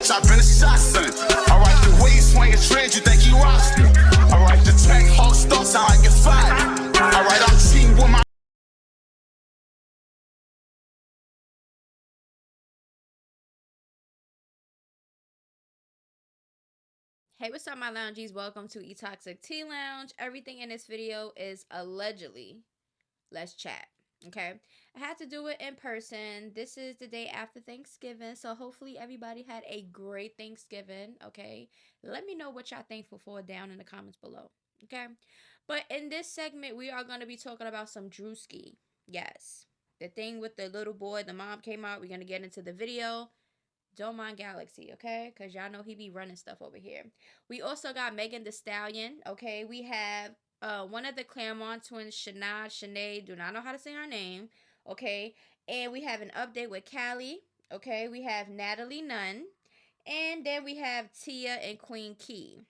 I've been a shot, son. Alright, the way you swing a trend, you think you roster. Alright, the track hard starts sound like it's fire. Alright, I'm cheating with my. Hey, what's up, my loungies? Welcome to E-Toxic Tea Lounge. Everything in this video is allegedly. Let's chat, okay? I had to do it in person. This is the day after Thanksgiving, so hopefully everybody had a great Thanksgiving, okay? Let me know what y'all thankful for down in the comments below, okay? But in this segment, we are going to be talking about some Druski. Yes, the thing with the little boy, the mom came out. We're going to get into the video. Don't mind Galaxy, okay? Because y'all know he be running stuff over here. We also got Megan Thee Stallion, okay? We have one of the Clermont twins, Shanae, do not know how to say her name, okay? And we have an update with Cali, okay? We have Natalie Nunn. And then we have Tia and Queen Key,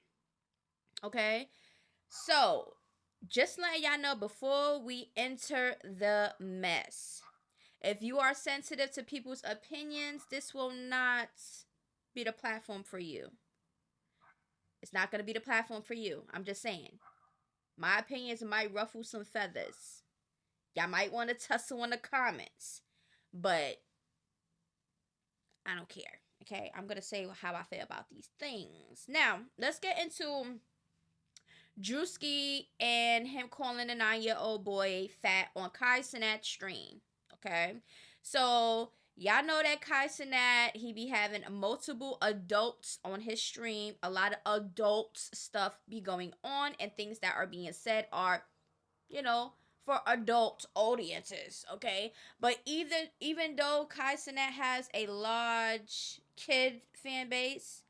okay? So, just letting y'all know before we enter the mess. If you are sensitive to people's opinions, this will not be the platform for you. It's not going to be the platform for you. I'm just saying. My opinions might ruffle some feathers. Y'all might want to tussle in the comments. But I don't care. Okay? I'm going to say how I feel about these things. Now, let's get into Druski and him calling a 9-year-old boy fat on cenat stream. Okay, so y'all know that cenat, he be having multiple adults on his stream. A lot of adults stuff be going on, and things that are being said are, you know, for adult audiences. Okay, but even though cenat has a large kid fan base,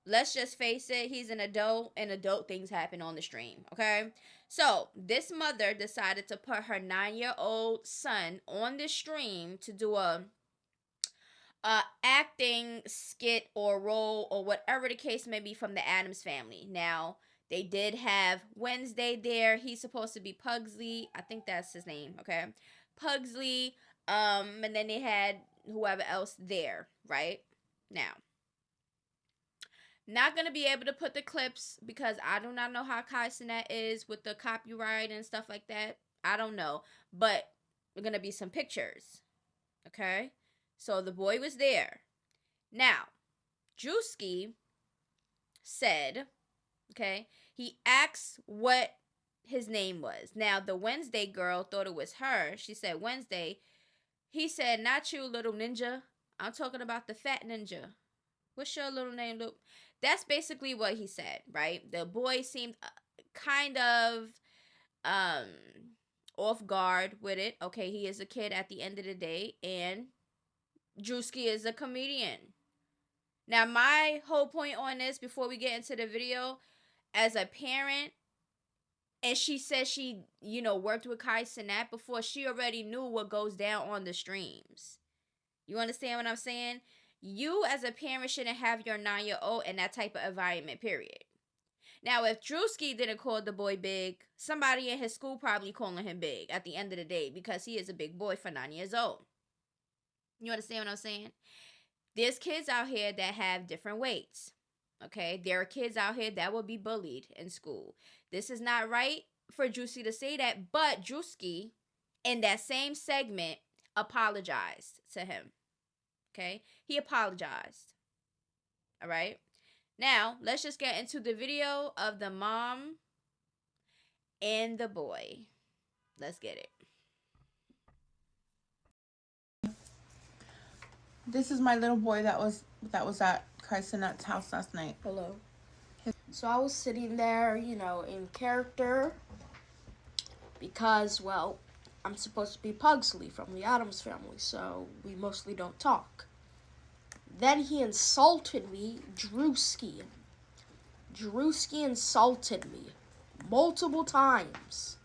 let's just face it, he's an adult, and adult things happen on the stream, okay? So, this mother decided to put her 9-year-old son on the stream to do a acting skit or role or whatever the case may be from the Addams Family. Now, they did have Wednesday there. He's supposed to be Pugsley. I think that's his name, okay? Pugsley, and then they had whoever else there, right? Now, not going to be able to put the clips because I do not know how cenat is with the copyright and stuff like that. I don't know. But we're going to be some pictures. Okay? So the boy was there. Now, Druski said, okay, he asked what his name was. Now, the Wednesday girl thought it was her. She said Wednesday. He said, not you, little ninja. I'm talking about the fat ninja. What's your little name, Luke? That's basically what he said, right? The boy seemed kind of off guard with it. Okay, he is a kid at the end of the day, and Druski is a comedian. Now, my whole point on this, before we get into the video, as a parent, and she said she, you know, worked with cenat before, she already knew what goes down on the streams. You understand what I'm saying? You as a parent shouldn't have your 9-year-old in that type of environment, period. Now, if Druski didn't call the boy big, somebody in his school probably calling him big at the end of the day because he is a big boy for 9 years old. You understand what I'm saying? There's kids out here that have different weights, okay? There are kids out here that will be bullied in school. This is not right for Druski to say that, but Druski, in that same segment, apologized to him. Okay, he apologized. All right. Now, let's just get into the video of the mom and the boy. Let's get it. This is my little boy that was at cenat's house last night. Hello. So I was sitting there, you know, in character because, well, I'm supposed to be Pugsley from the Addams Family, so we mostly don't talk. Then he insulted me, Druski. Druski insulted me multiple times.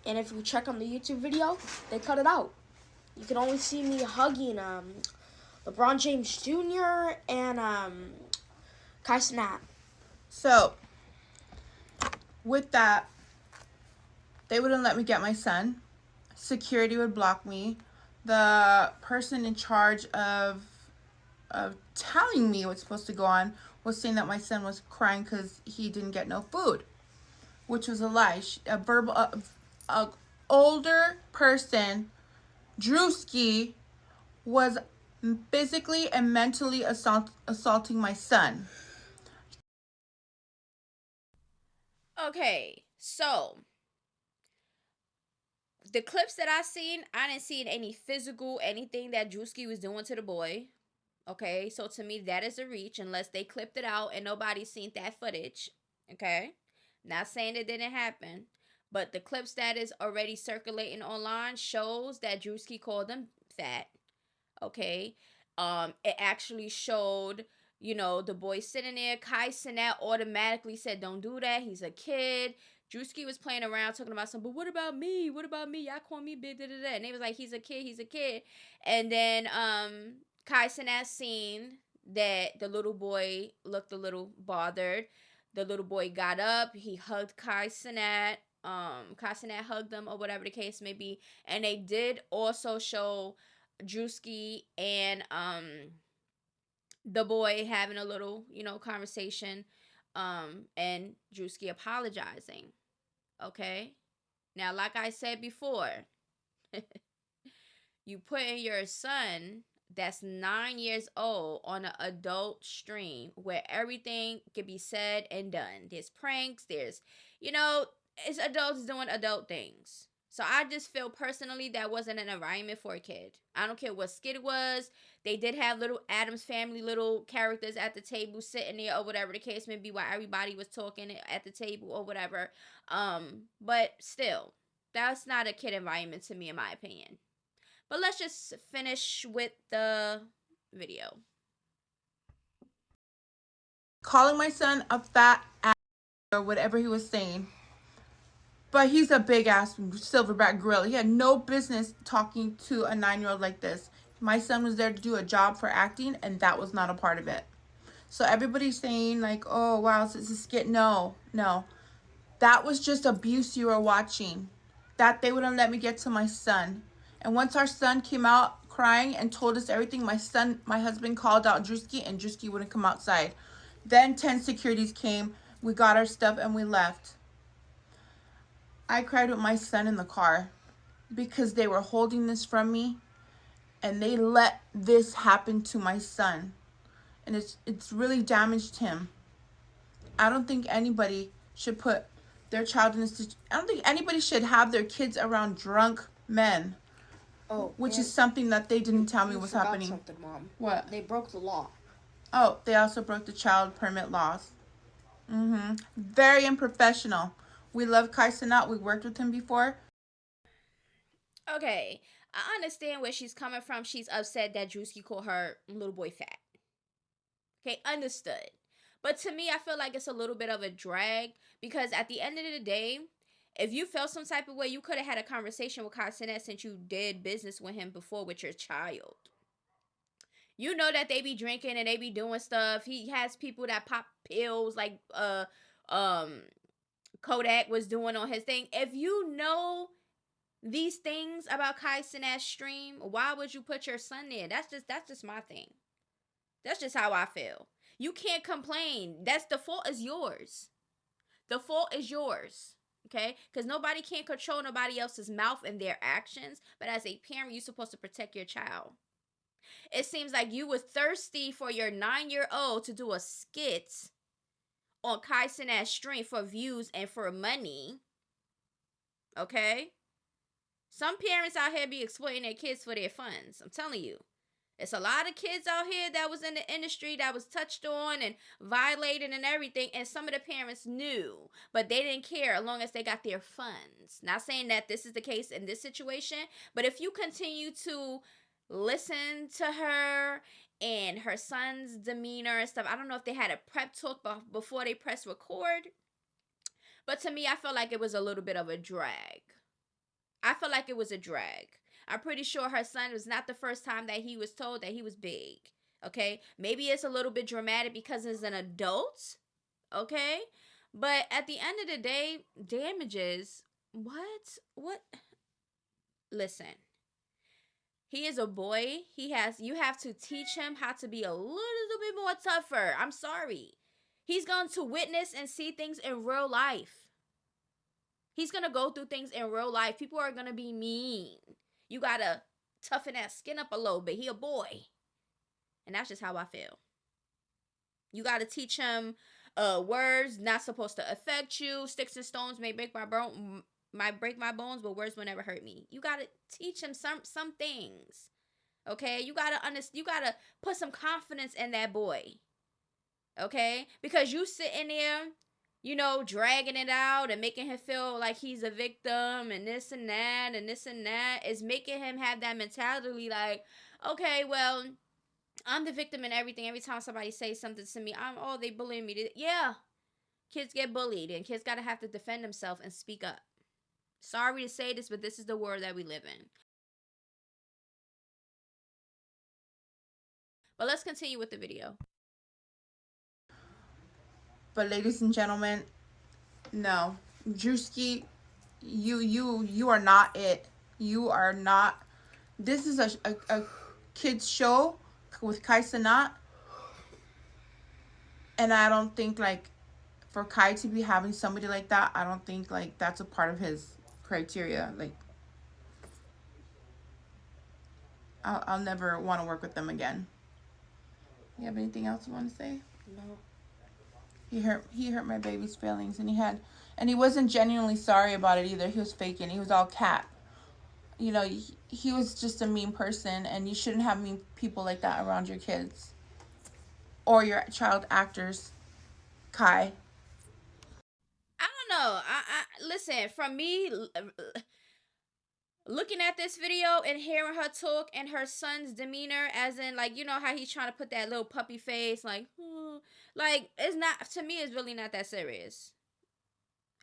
And if you check on the YouTube video, they cut it out. You can only see me hugging LeBron James Jr. and cenat. So, with that, they wouldn't let me get my son. Security would block me. The person in charge of telling me what's supposed to go on was saying that my son was crying because he didn't get no food, which was a lie. A older person, Druski, was physically and mentally assaulting my son. Okay, so the clips that I seen, I didn't see any physical anything that Druski was doing to the boy. Okay, so to me that is a reach unless they clipped it out and nobody's seen that footage. Okay, not saying it didn't happen, but the clips that is already circulating online shows that Druski called him fat. Okay, it actually showed, you know, the boy sitting there. Kai Cenat automatically said, "Don't do that. He's a kid." Druski was playing around talking about something, but what about me? What about me? Y'all call me big, da da da. And they was like, he's a kid, he's a kid. And then Kai Cenat seen that the little boy looked a little bothered. The little boy got up, he hugged Kai Cenat. Kai Cenat hugged him or whatever the case may be. And they did also show Druski and the boy having a little, you know, conversation, and Druski apologizing. Okay, now like I said before, you putting your son that's 9 years old on an adult stream where everything can be said and done. There's pranks, there's, you know, it's adults doing adult things. So I just feel personally that wasn't an environment for a kid. I don't care what skit it was. They did have little Addams Family little characters at the table sitting there or whatever the case may be while everybody was talking at the table or whatever. But still, that's not a kid environment to me in my opinion. But let's just finish with the video. Calling my son a fat ass or whatever he was saying. But he's a big ass silverback gorilla. He had no business talking to a 9-year-old like this. My son was there to do a job for acting, and that was not a part of it. So everybody's saying like, oh, wow, it's a skit. No. That was just abuse you were watching. That they wouldn't let me get to my son. And once our son came out crying and told us everything, my husband called out Druski, and Druski wouldn't come outside. Then 10 securities came. We got our stuff, and we left. I cried with my son in the car because they were holding this from me, and they let this happen to my son, and it's really damaged him. I don't think anybody should put their child in this. I don't think anybody should have their kids around drunk men. Oh, which is something that they didn't tell me was forgot happening. Something, Mom. What? They broke the law. Oh, they also broke the child permit laws. Very unprofessional. We love Kai Cenat. We worked with him before. Okay, I understand where she's coming from. She's upset that Druski called her little boy fat. Okay, understood. But to me, I feel like it's a little bit of a drag because at the end of the day, if you felt some type of way, you could have had a conversation with Kai Cenat since you did business with him before with your child. You know that they be drinking and they be doing stuff. He has people that pop pills like Kodak was doing on his thing. If you know these things about Kai Cenat's stream, why would you put your son there? That's just my thing. That's just how I feel. You can't complain. The fault is yours. The fault is yours. Okay? Because nobody can control nobody else's mouth and their actions. But as a parent, you're supposed to protect your child. It seems like you were thirsty for your 9-year-old to do a skit on Kai Cenat's stream for views and for money. Okay? Some parents out here be exploiting their kids for their funds. I'm telling you. It's a lot of kids out here that was in the industry that was touched on and violated and everything. And some of the parents knew, but they didn't care as long as they got their funds. Not saying that this is the case in this situation, but if you continue to listen to her and her son's demeanor and stuff, I don't know if they had a prep talk before they press record, but to me, I felt like it was a little bit of a drag. I'm pretty sure her son was not the first time that he was told that he was big. Okay? Maybe it's a little bit dramatic because it's an adult. Okay? But at the end of the day, damages. What? Listen. He is a boy. You have to teach him how to be a little bit more tougher. I'm sorry. He's going to witness and see things in real life. He's going to go through things in real life. People are going to be mean. You got to toughen that skin up a little bit. He a boy. And that's just how I feel. You got to teach him words not supposed to affect you. Sticks and stones may break my bones, but words will never hurt me. You got to teach him some things. Okay? You got to put some confidence in that boy. Okay? Because you sitting there, you know, dragging it out and making him feel like he's a victim and this and that and this and that is making him have that mentality like, okay, well, I'm the victim in everything. Every time somebody says something to me, they bullying me. Yeah, kids get bullied and kids got to have to defend themselves and speak up. Sorry to say this, but this is the world that we live in. But let's continue with the video. But ladies and gentlemen, no. Druski, you are not it. You are not. This is a kid's show with cenat. And I don't think, like, for Kai to be having somebody like that, I don't think, like, that's a part of his criteria. Like, I'll never want to work with them again. You have anything else you want to say? No. He hurt my baby's feelings, and he wasn't genuinely sorry about it either. He was faking. He was all cap. You know, he was just a mean person, and you shouldn't have mean people like that around your kids or your child actors. Kai. I don't know. I listen, from me looking at this video and hearing her talk and her son's demeanor, as in, like, you know how he's trying to put that little puppy face, like, like, it's not, to me, it's really not that serious.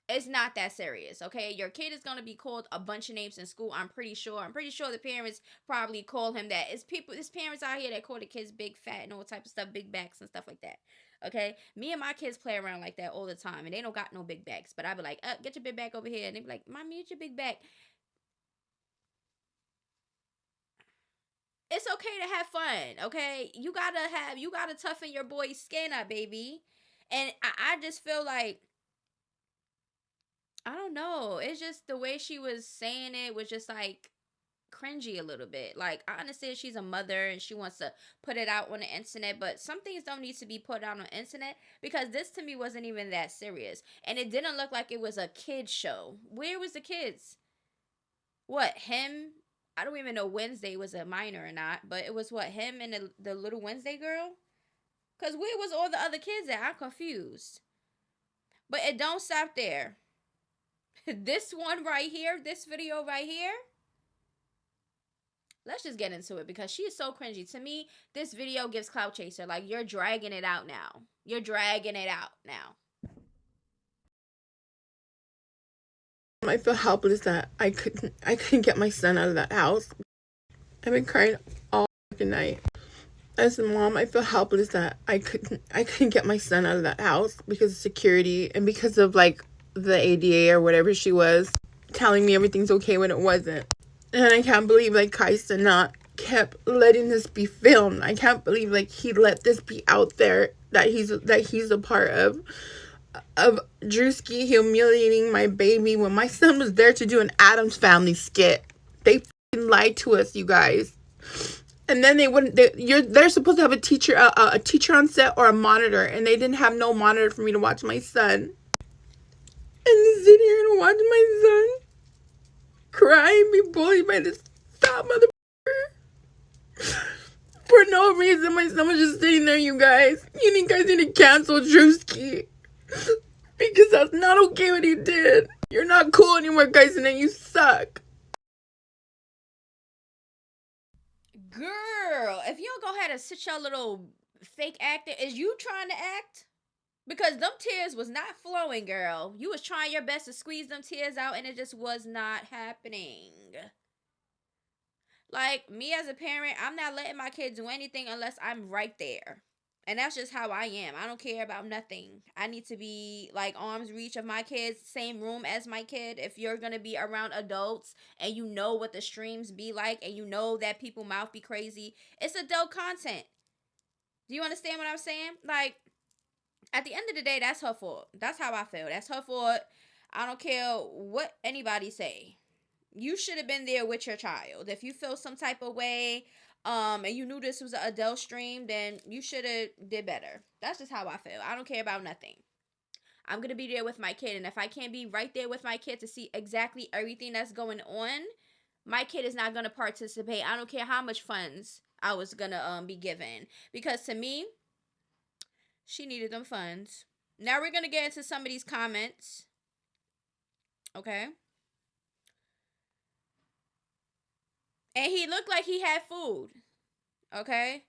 It's not that serious, okay? Your kid is going to be called a bunch of names in school, I'm pretty sure. I'm pretty sure the parents probably call him that. There's parents out here that call the kids big, fat, and all type of stuff, big backs and stuff like that, okay? Me and my kids play around like that all the time, and they don't got no big backs, but I be like, get your big back over here, and they be like, Mommy, get your big back. It's okay to have fun, okay? You gotta toughen your boy's skin up, baby. And I just feel like, I don't know. It's just the way she was saying it was just like cringy a little bit. Like, I understand she's a mother and she wants to put it out on the internet, but some things don't need to be put out on the internet, because this to me wasn't even that serious. And it didn't look like it was a kid's show. Where was the kids? What, him? I don't even know Wednesday was a minor or not, but it was what, him and the little Wednesday girl? Because where was all the other kids at? I'm confused. But it don't stop there. This one right here, this video right here, let's just get into it, because she is so cringy. To me, this video gives clout chaser. Like, you're dragging it out now. You're dragging it out now. I feel helpless that I couldn't get my son out of that house. I've been crying all fucking night. As a mom, I feel helpless that I couldn't get my son out of that house because of security and because of, like, the ADA or whatever she was telling me everything's okay when it wasn't. And I can't believe, like, cenat kept letting this be filmed. I can't believe, like, he let this be out there that he's a part of Druski humiliating my baby when my son was there to do an Addams Family skit. They fucking lied to us, you guys. And then they're supposed to have a teacher on set or a monitor, and they didn't have no monitor for me to watch my son. And sit here and watch my son cry and be bullied by this fat motherfucker for no reason. My son was just sitting there, you guys. You guys need to cancel Druski. Because that's not okay what he did. You're not cool anymore, guys, and then you suck. Girl, if you don't go ahead and sit your little fake acting, is you trying to act? Because them tears was not flowing, girl. You was trying your best to squeeze them tears out, and it just was not happening. Like, me as a parent, I'm not letting my kids do anything unless I'm right there. And that's just how I am. I don't care about nothing. I need to be like arm's reach of my kids, same room as my kid. If you're gonna be around adults and you know what the streams be like and you know that people mouth be crazy, it's adult content. Do you understand what I'm saying? Like, at the end of the day, that's her fault. That's how I feel. That's her fault. I don't care what anybody say. You should have been there with your child. If you feel some type of way, and you knew this was an adult stream, then you should have did better. That's just how I feel. I don't care about nothing. I'm gonna be there with my kid, and if I can't be right there with my kid to see exactly everything that's going on, my kid is not gonna participate. I don't care how much funds I was gonna be given, because to me, she needed them funds. Now we're gonna get into some of these comments. Okay. And he looked like he had food. Okay.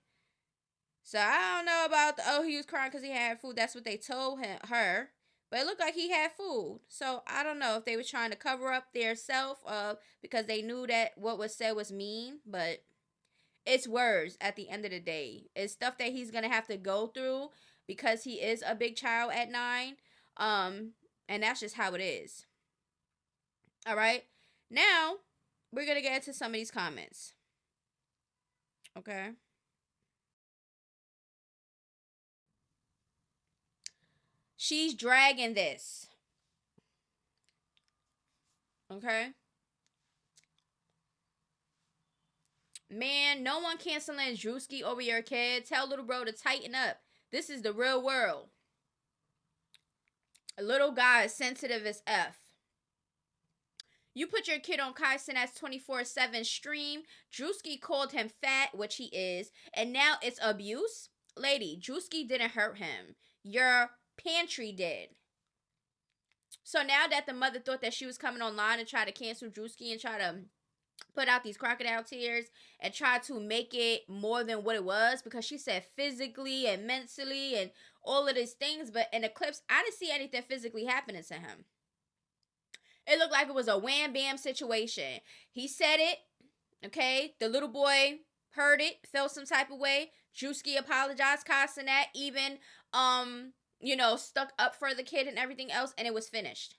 So I don't know about he was crying because he had food. That's what they told her. But it looked like he had food. So I don't know if they were trying to cover up their self because they knew that what was said was mean. But it's words at the end of the day. It's stuff that he's going to have to go through because he is a big child at 9. And that's just how it is. All right. Now, we're going to get into some of these comments. Okay. She's dragging this. Okay. Man, no one canceling Druski over your kid. Tell little bro to tighten up. This is the real world. A little guy is sensitive as F. You put your kid on cenat's 24/7 stream. Druski called him fat, which he is, and now it's abuse? Lady, Druski didn't hurt him. Your pantry did. So now that the mother thought that she was coming online and try to cancel Druski and try to put out these crocodile tears and try to make it more than what it was, because she said physically and mentally and all of these things, but in the clips, I didn't see anything physically happening to him. It looked like it was a wham bam situation. He said it, okay? The little boy heard it, felt some type of way. Druski apologized, cenat, even, stuck up for the kid and everything else, and it was finished.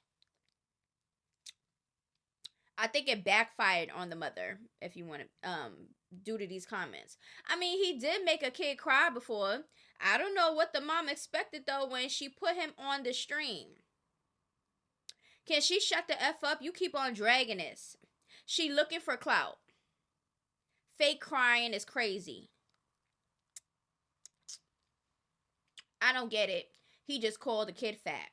I think it backfired on the mother, if you want to, due to these comments. I mean, he did make a kid cry before. I don't know what the mom expected, though, when she put him on the stream. Can she shut the F up? You keep on dragging this. She looking for clout. Fake crying is crazy. I don't get it. He just called the kid fat.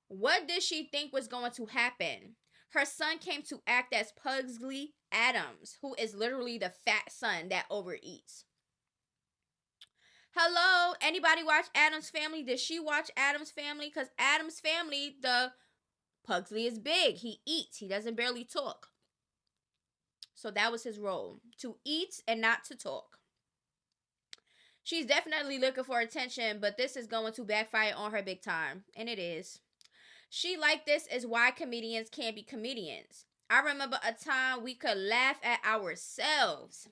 What did she think was going to happen? Her son came to act as Pugsley Adams, who is literally the fat son that overeats. Hello, anybody watch Addams Family? Did she watch Addams Family? Because Addams Family, the Pugsley is big. He eats. He doesn't barely talk. So that was his role, to eat and not to talk. She's definitely looking for attention, but this is going to backfire on her big time. And it is. She like this is why comedians can't be comedians. I remember a time we could laugh at ourselves.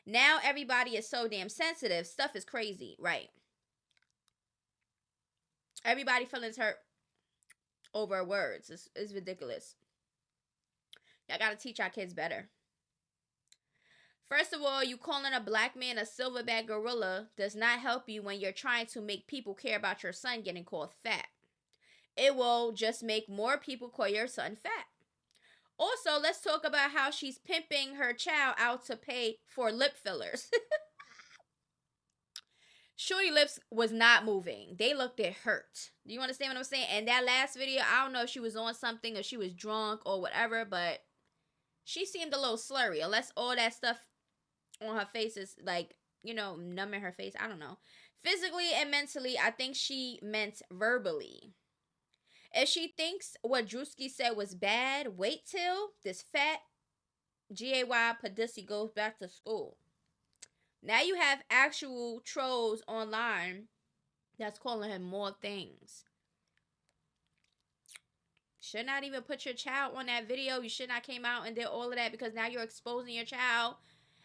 Now everybody is so damn sensitive. Stuff is crazy, right? Everybody feelings hurt over words. It's ridiculous. Y'all gotta teach our kids better. First of all, you calling a black man a silverback gorilla does not help you when you're trying to make people care about your son getting called fat. It will just make more people call your son fat. Also, let's talk about how she's pimping her child out to pay for lip fillers. Shorty lips was not moving. They looked at hurt. Do you understand what I'm saying? And that last video, I don't know if she was on something or she was drunk or whatever, but she seemed a little slurry. Unless all that stuff on her face is like, numbing her face. I don't know. Physically and mentally, I think she meant verbally. If she thinks what Druski said was bad, wait till this fat GAY Padusi goes back to school. Now you have actual trolls online that's calling him more things. Should not even put your child on that video. You should not came out and did all of that because now you're exposing your child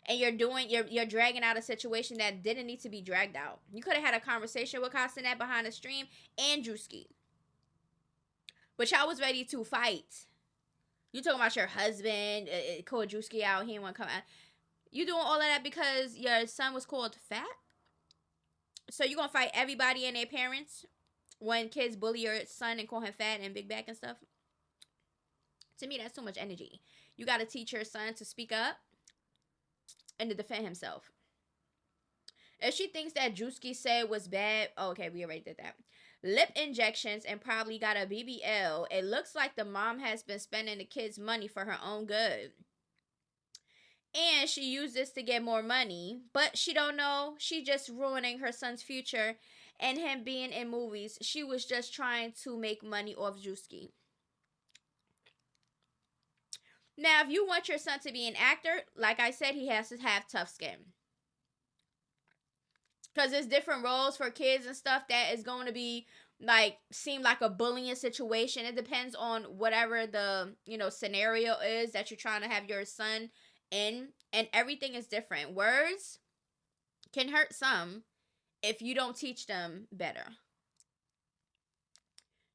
and you're dragging out a situation that didn't need to be dragged out. You could have had a conversation with cenat behind the stream and Druski, but y'all was ready to fight. You talking about your husband called Druski out, he didn't want to come out. You doing all of that because your son was called fat? So you gonna fight everybody and their parents when kids bully your son and call him fat and big back and stuff? To me, that's too much energy. You got to teach your son to speak up and to defend himself. If she thinks that Druski said was bad, okay, we already did that. Lip injections and probably got a BBL. It looks like the mom has been spending the kids' money for her own good. And she used this to get more money, but she don't know. She just ruining her son's future and him being in movies. She was just trying to make money off Druski. Now, if you want your son to be an actor, like I said, he has to have tough skin. Because there's different roles for kids and stuff that is going to be, like, seem like a bullying situation. It depends on whatever the, scenario is that you're trying to have your son in. And everything is different. Words can hurt some if you don't teach them better.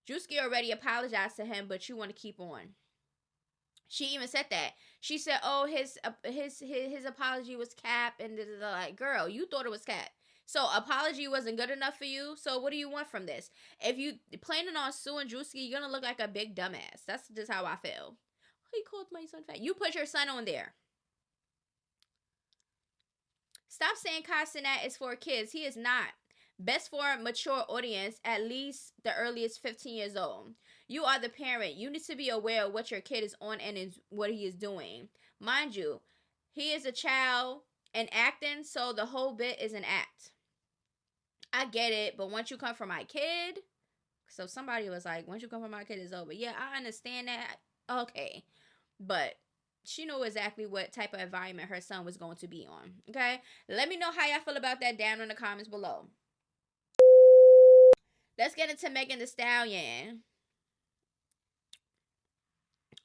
Druski already apologized to him, but you want to keep on. She even said that. She said, "Oh, his apology was cap," and like, girl, you thought it was cap. So apology wasn't good enough for you. So what do you want from this? If you planning on suing Druski, you're gonna look like a big dumbass. That's just how I feel. He called my son fat. You put your son on there. Stop saying cenat is for kids. He is not. Best for a mature audience, at least the earliest 15 years old. You are the parent. You need to be aware of what your kid is on and what he is doing. Mind you, he is a child and acting, so the whole bit is an act. I get it, but once you come from my kid, so somebody was like, once you come from my kid, it's over. Yeah, I understand that. Okay, but she knew exactly what type of environment her son was going to be on. Okay, let me know how y'all feel about that down in the comments below. Let's get into Megan Thee Stallion.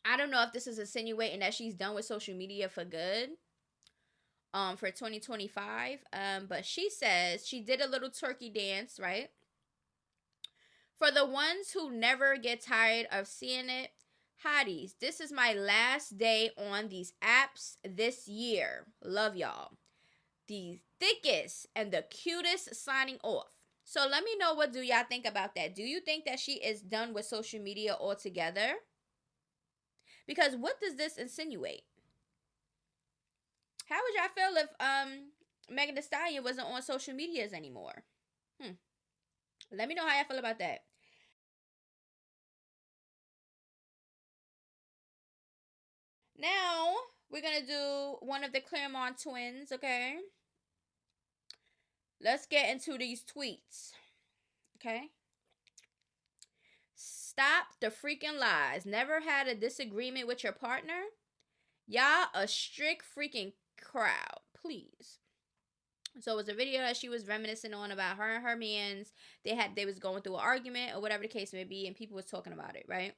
I don't know if this is insinuating that she's done with social media for good. For 2025. But she says she did a little turkey dance, right? For the ones who never get tired of seeing it, hotties, this is my last day on these apps this year. Love y'all. The thickest and the cutest signing off. So let me know, what do y'all think about that? Do you think that she is done with social media altogether? Because what does this insinuate? How would y'all feel if Megan Thee Stallion wasn't on social medias anymore? Let me know how y'all feel about that. Now, we're going to do one of the Clermont twins, okay? Let's get into these tweets, okay? Stop the freaking lies. Never had a disagreement with your partner? Y'all a strict freaking crowd, please. So it was a video that she was reminiscing on about her and her mans. They was going through an argument or whatever the case may be, and people was talking about it, right?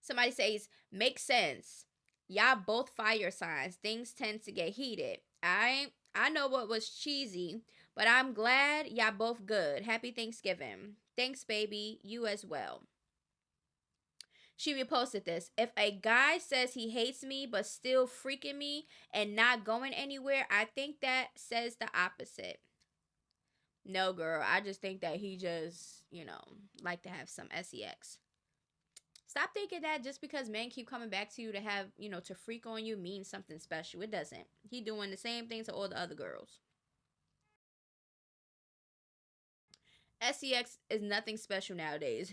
Somebody says, makes sense. Y'all both fire signs. Things tend to get heated. I know what was cheesy, but I'm glad y'all both good. Happy Thanksgiving. Thanks, baby. You as well. She reposted this. If a guy says he hates me but still freaking me and not going anywhere, I think that says the opposite. No, girl. I just think that he just, like to have some sex. Stop thinking that just because men keep coming back to you to have, to freak on you means something special. It doesn't. He doing the same thing to all the other girls. sex is nothing special nowadays.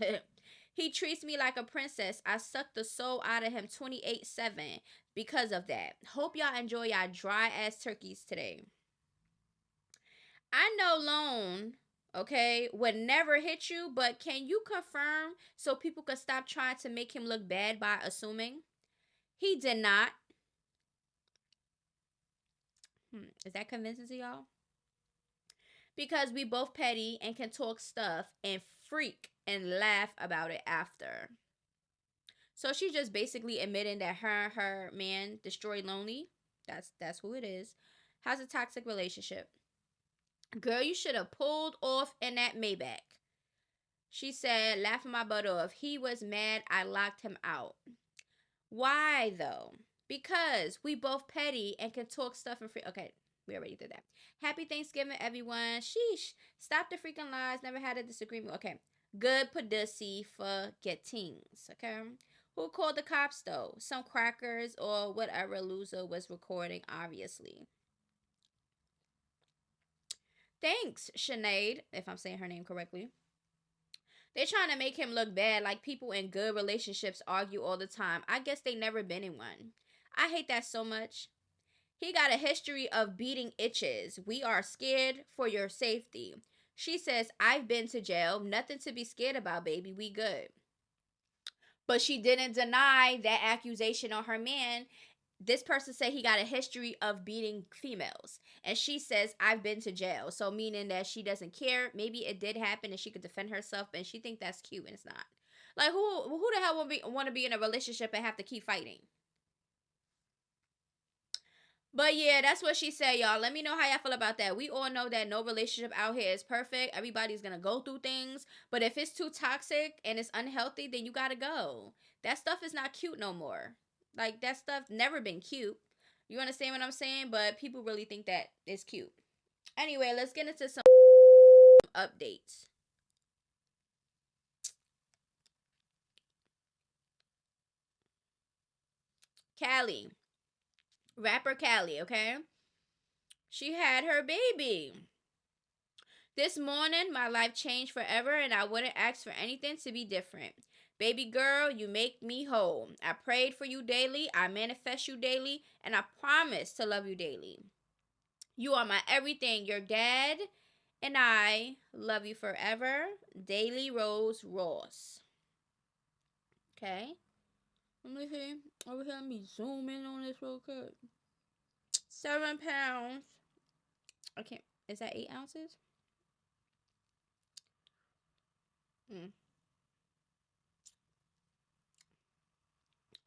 He treats me like a princess. I suck the soul out of him 24/7 because of that. Hope y'all enjoy y'all dry ass turkeys today. I know loan, okay, would never hit you, but can you confirm so people could stop trying to make him look bad by assuming? He did not. Is that convincing to y'all? Because we both petty and can talk stuff and freak and laugh about it after. So she's just basically admitting that her man destroyed Lonely. That's who it is. How's a toxic relationship? Girl, you should have pulled off in that Maybach. She said, laughing my butt off. He was mad I locked him out. Why though? Because we both petty and can talk stuff and free. Okay, we already did that. Happy Thanksgiving, everyone. Sheesh. Stop the freaking lies. Never had a disagreement. Okay. Good pussy for gettings. Okay. Who called the cops though? Some crackers or whatever loser was recording, obviously. Thanks, Sinead, if I'm saying her name correctly. They're trying to make him look bad, like people in good relationships argue all the time. I guess they never been in one. I hate that so much. He got a history of beating itches. We are scared for your safety. She says, I've been to jail. Nothing to be scared about, baby. We good. But she didn't deny that accusation on her man. This person said he got a history of beating females. And she says, I've been to jail. So meaning that she doesn't care. Maybe it did happen and she could defend herself. And she think that's cute and it's not. Like, who the hell want to be in a relationship and have to keep fighting? But yeah, that's what she said, y'all. Let me know how y'all feel about that. We all know that no relationship out here is perfect. Everybody's going to go through things. But if it's too toxic and it's unhealthy, then you got to go. That stuff is not cute no more. Like, that stuff never been cute. You understand what I'm saying? But people really think that it's cute. Anyway, let's get into some updates. Cali. Rapper Cali, okay? She had her baby. This morning, my life changed forever and I wouldn't ask for anything to be different. Baby girl, you make me whole. I prayed for you daily. I manifest you daily. And I promise to love you daily. You are my everything. Your dad and I love you forever. Daily Rose Ross. Okay. Let me see. Over here, let me zoom in on this real quick. 7 pounds. Okay. Is that 8 ounces?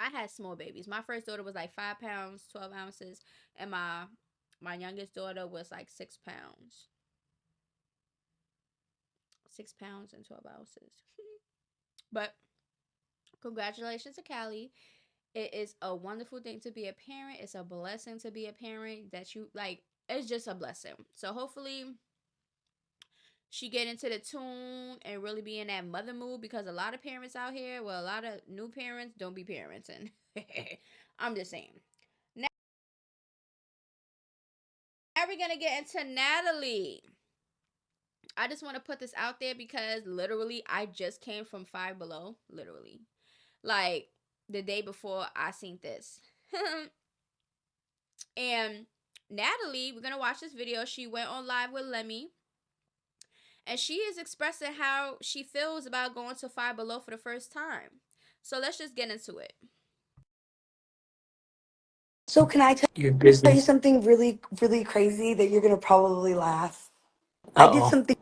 I had small babies. My first daughter was like 5 pounds, 12 ounces. And my youngest daughter was like 6 pounds. 6 pounds and 12 ounces. But congratulations to Cali. It is a wonderful thing to be a parent. It's a blessing to be a parent that you like. It's just a blessing. So hopefully she get into the tune and really be in that mother mood, because a lot of parents out here, well, a lot of new parents don't be parenting. I'm just saying. Now we're going to get into Natalie. I just want to put this out there because literally I just came from Five Below. Literally. Like the day before I seen this. And Natalie, we're going to watch this video. She went on live with Lemmy. And she is expressing how she feels about going to Five Below for the first time. So let's just get into it. So can I tell Your you business. something really, really crazy that you're gonna probably laugh? I did Uh-oh. something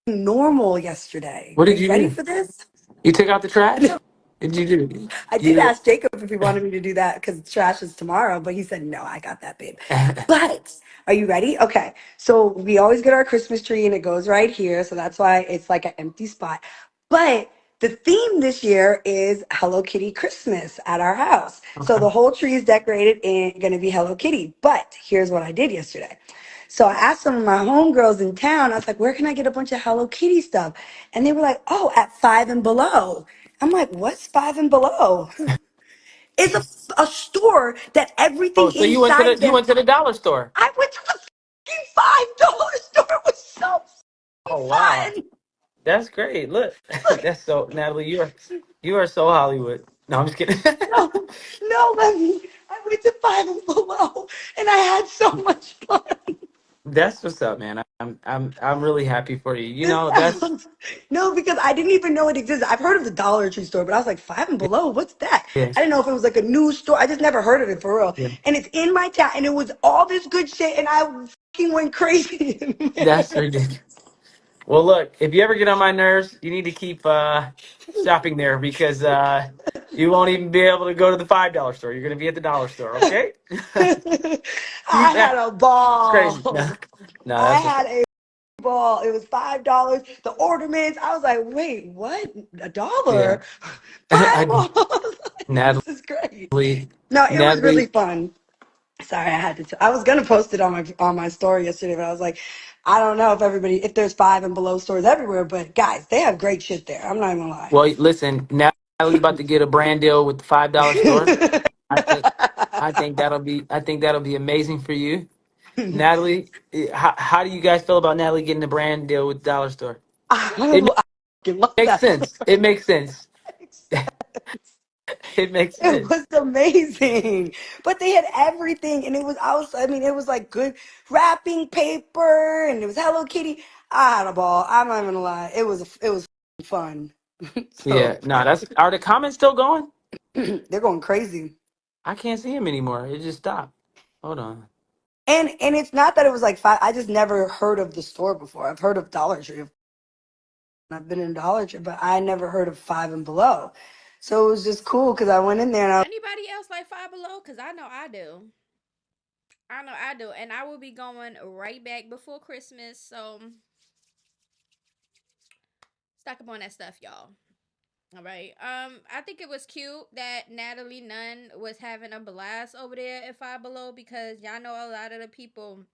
normal yesterday. What Are did you you ready do? for this? You took out the trash? No, What did you do? I did You ask Jacob if he wanted me to do that because trash is tomorrow, but he said, no, I got that, babe. did. But are you ready? Okay. So we always get our Christmas tree and it goes right here. So that's why it's like an empty spot. But the theme this year is Hello Kitty Christmas at our house. So Okay. the whole tree is decorated and going to be Hello Kitty. But here's what I did yesterday. So I asked some of my homegirls in town, I was like, where can I get a bunch of Hello Kitty stuff? And they were like, oh, at Five and Below. I'm like, what's Five and Below? It's a store that Oh, everything so inside of you them. went to the dollar store. I went to the fucking $5 store. It was so Oh wow. fun. That's great. Look. Look, That's so Natalie, you are so Hollywood. No, I'm just kidding. no, no, Lenny. I went to Five and Below, and I had so much fun. That's what's up, man. I'm really happy for you. You know, that's No, because I didn't even know it existed. I've heard of the Dollar Tree store, but I was like, Five and Below, what's that? yeah, I didn't know if it was like a new store. I just never heard of it for real. yeah. And it's in my town, and it was all this good shit, and I fucking went crazy in That's there. ridiculous. Well, look, if you ever get on my nerves, you need to keep shopping there because You won't even be able to go to the $5 store. You're gonna be at the dollar store, okay? I had a Crazy. No, ball. no, I that's what's had up. a ball. It was $5. The ornaments. I was like, wait, what? Yeah. $1? Five balls? Natalie, This is great. No, it was really Natalie. fun. Sorry, I had to. I was gonna post it on my story yesterday, but I was like, I don't know if there's 5 and below stores everywhere. But guys, they have great shit there. I'm not even gonna lie. Well, listen, Natalie about to get a brand deal with the $5 store. I think, I think that'll be amazing for you, Natalie. How do you guys feel about Natalie getting a brand deal with the dollar store? It I fucking love makes that sense. story. It makes sense. It makes It sense. was amazing. But they had everything and it was like good wrapping paper and it was Hello Kitty. I had a ball. I'm not even gonna lie. It was fun. Yeah. So No, are the comments still going? they're going crazy. I can't see him anymore. It just stopped. Hold on. And it's not that it was like 5. I just never heard of the store before. I've heard of Dollar Tree. I've been in Dollar Tree, but I never heard of 5 and below. So it was just cool because I went in there and Anybody else like Five Below? Because I know I do. I know I do. And I will be going right back before Christmas. So stock up on that stuff, y'all. All right. I think it was cute that Natalie Nunn was having a blast over there at Five Below because y'all know a lot of the people,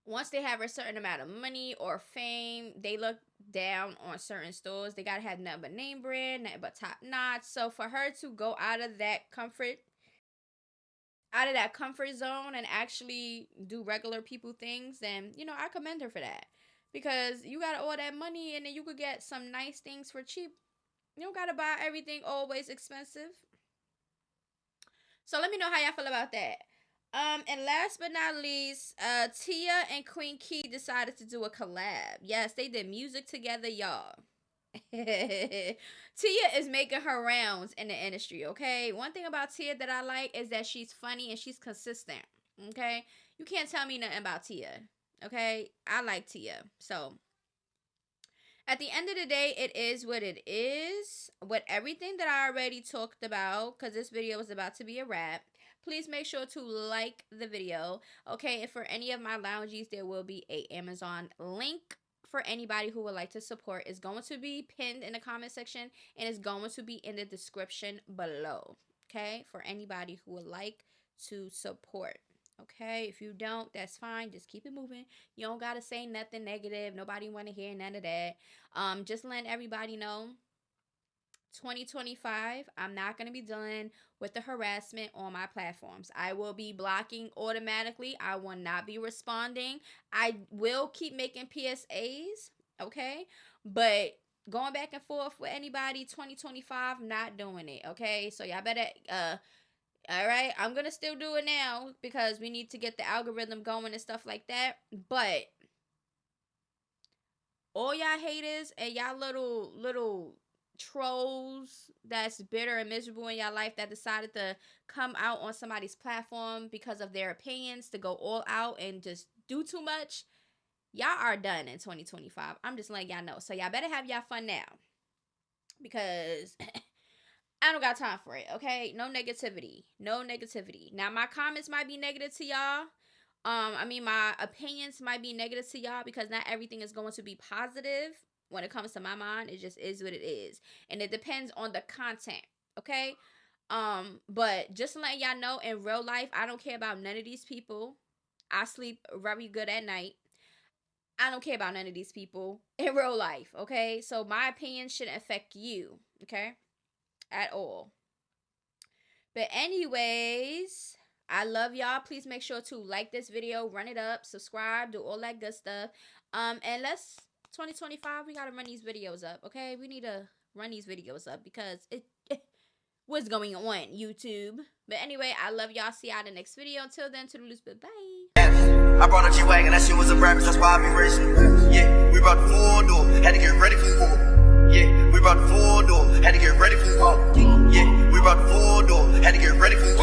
once they have a certain amount of money or fame, they look down on certain stores. They gotta have nothing but name brand, nothing but top notch. So for her to go out of that comfort zone and actually do regular people things, then I commend her for that. Because you got all that money and then you could get some nice things for cheap. You don't gotta buy everything always expensive. So let me know how y'all feel about that. And last but not least, Tia and Queen Key decided to do a collab. Yes, they did music together, y'all. Tia is making her rounds in the industry, okay? One thing about Tia that I like is that she's funny and she's consistent, okay? You can't tell me nothing about Tia, okay? I like Tia. So at the end of the day, it is what it is. With everything that I already talked about, because this video is about to be a wrap, please make sure to like the video, okay? And for any of my loungies, there will be a Amazon link for anybody who would like to support. It's going to be pinned in the comment section, and it's going to be in the description below, okay? For anybody who would like to support. Okay, if you don't, that's fine. Just keep it moving. You don't gotta say nothing negative. Nobody want to hear none of that. Just letting everybody know, 2025, I'm not gonna be dealing with the harassment on my platforms. I will be blocking automatically. I will not be responding. I will keep making PSAs, okay? But going back and forth with anybody, 2025, not doing it, okay? So y'all better all right, I'm gonna still do it now because we need to get the algorithm going and stuff like that. But all y'all haters and y'all little trolls that's bitter and miserable in y'all life that decided to come out on somebody's platform because of their opinions, to go all out and just do too much, y'all are done in 2025. I'm just letting y'all know. So y'all better have y'all fun now because I don't got time for it, okay? No negativity. No negativity. Now, my comments might be negative to y'all. My opinions might be negative to y'all because not everything is going to be positive when it comes to my mind. It just is what it is. And it depends on the content, okay? But just to let y'all know, in real life, I don't care about none of these people. I sleep very good at night. I don't care about none of these people in real life, okay? So my opinion shouldn't affect you, okay? At all. But anyways, I love y'all. Please make sure to like this video, run it up, subscribe, do all that good stuff. And let's 2025, we gotta run these videos up, okay? We need to run these videos up because what's going on, YouTube? But anyway, I love y'all. See y'all in the next video. Until then, toodaloo, bye. I brought a G-Wagon, that shit was a breakfast, that's why I be racing. Yeah, we brought the full door, had to get ready for war. Yeah, we brought the full door, had to get ready for war. Yeah, we brought the full door, had to get ready for war.